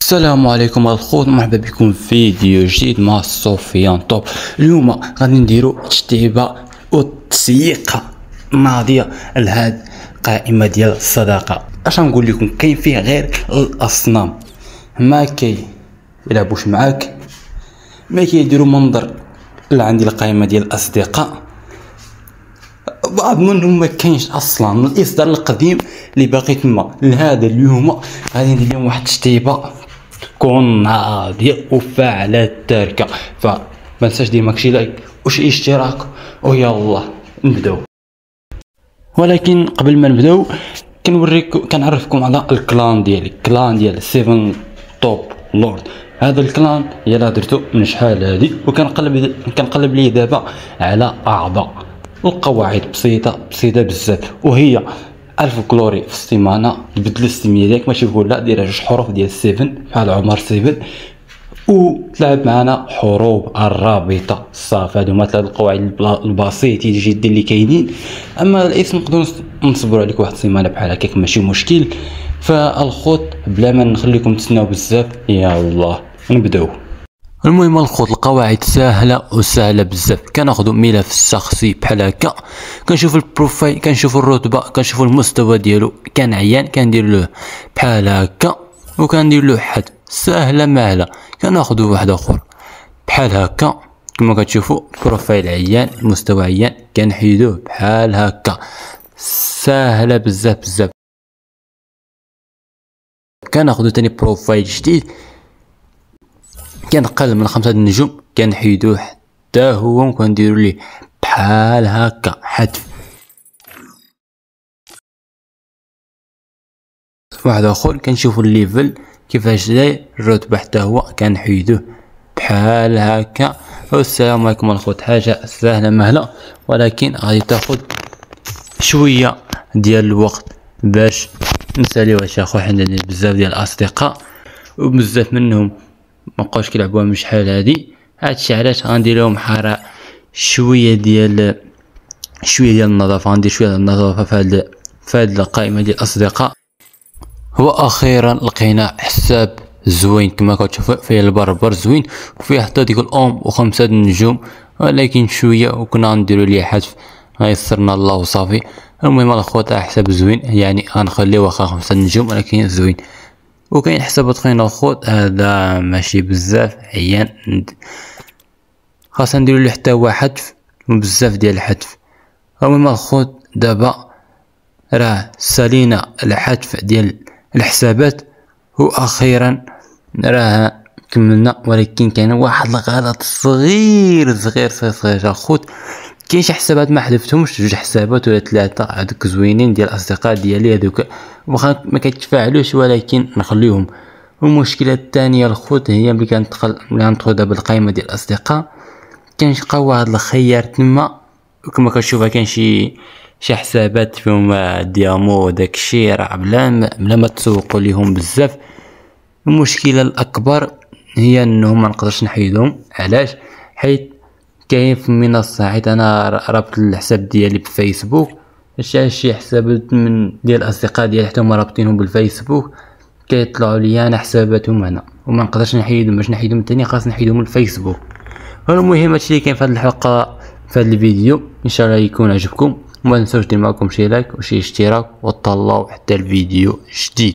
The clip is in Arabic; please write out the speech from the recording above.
السلام عليكم الخوت، مرحبا بكم في فيديو جديد مع سفيان توب. اليوم غادي نديرو تشطيبه وتسييقه ناضيه لهاد القائمه ديال الصداقه. اش نقول لكم، كاين فيه غير الاصنام، ما يلعبوش معاك، ما كيديروا منظر لعندي القائمه ديال الاصدقاء. بعض منهم ما كاينش اصلا من الاصدار القديم اللي باقي تما لهذا. اليوم غادي ندير لهم واحد التشطيبه تكون ناضيه وفاعله التركه، فما تنساش دير ماكشي لايك وشي اشتراك ويلا نبداو. ولكن قبل ما نبداو كنعرفكم على الكلان ديالي، الكلان ديال 7 توب لورد. هذا الكلان يلا درتو من شحال هادي، وكنقلب ليه دابا على اعضاء. القواعد بسيطه بزاف، وهي الفولكلوري في السيمانه تبدل السميه ديالك، ماشي تقول لا ديرها جوج حروف ديال 7 بحال عمر 7 وتلعب معنا حروف الرابطه صافي. هادو هما ثلاث القواعد البسيطين جدا اللي كاينين. اما الاسم نقدروا نصبروا عليك واحد السيمانه بحال هكاك ماشي مشكل. فالخوت بلا ما نخليكم تسناو بزاف، يلا نبداو. المهم الخوت القواعد سهله بزاف. كناخذوا ملف الشخصي بحال هكا، كنشوف البروفايل، كنشوف الرتبه، كنشوف المستوى ديالو، كان عيان كندير له بحال هكا وكندير له حد سهله ماهله. كناخذوا واحد اخر بحال هكا كما كتشوفوا، بروفايل عيان، المستوى عيان، كنحيدوه بحال هكا سهله بزاف. كناخذوا ثاني بروفايل جديد، كنقلب من 5 النجوم، كنحيدوه حتى هو وكنديروا ليه بحال هكا حذف. واحد اخر كنشوفوا الليفل كيفاش داير، الرتبه حتى هو كنحيدوه بحال هكا. والسلام عليكم الخوت. حاجه سهله مهله، ولكن غادي تاخذ شويه ديال الوقت باش نساليو هادشي. اخو حنا بزاف ديال الاصدقاء وبزاف منهم مابقاوش كيلعبوها من شحال هادي. هادشي علاش غندير لهم حاره شويه ديال النظافه. غندير شويه ديال النظافه في هاد القائمه ديال الاصدقاء. واخيرا لقينا حساب زوين كما كتشوفوا، فيه البربر زوين وفيه حتى ديك الام و5 النجوم، ولكن شويه وكنا نديروا ليه حذف غيسرنا الله وصافي. المهم الاخوات حساب زوين، يعني غنخليه واخا 5 النجوم ولكن زوين. وكاين حسابات اخرين الخوت هذا ماشي بزاف عيان، خاصنا نديرو له حتى هو حذف وبزاف ديال الحذف. المهم الخوت دابا راه سالينا الحذف ديال الحسابات واخيرا راه كملنا. ولكن كاين واحد الغلط صغير الخوت. كاين شي حسابات ما حذفتهمش، 2 حسابات ولا 3 هذوك زوينين ديال الاصدقاء ديالي، هذوك واخا ما كيتفاعلوش ولكن نخليهم. والمشكله الثانيه الخوت هي ملي كندخل دابا القائمه ديال الاصدقاء، كنلقى واحد الخيار تما وكما كتشوفها كاين شي حسابات فيهم ديامو وداكشي، راه بلا ما تسوقوا ليهم بزاف. المشكله الاكبر هي انهم ما نقدرش نحيدهم. علاش؟ حيت كاين في المنصه، حيت انا رابط الحساب ديالي بفيسبوك، شي حسابات من ديال الاصدقاء ديالي حتى هما رابطينهم بالفيسبوك كيطلعوا لي انا حساباتهم هنا، وما نقدرش نحيدهم. باش نحيدهم الثاني خاص نحيدهم الفيسبوك. المهم هادشي اللي كاين في هذه الحلقه في هذا الفيديو، ان شاء الله يكون عجبكم. وما تنساوش دير معكم شي لايك وشي اشتراك، وتطلعوا حتى الفيديو جديد.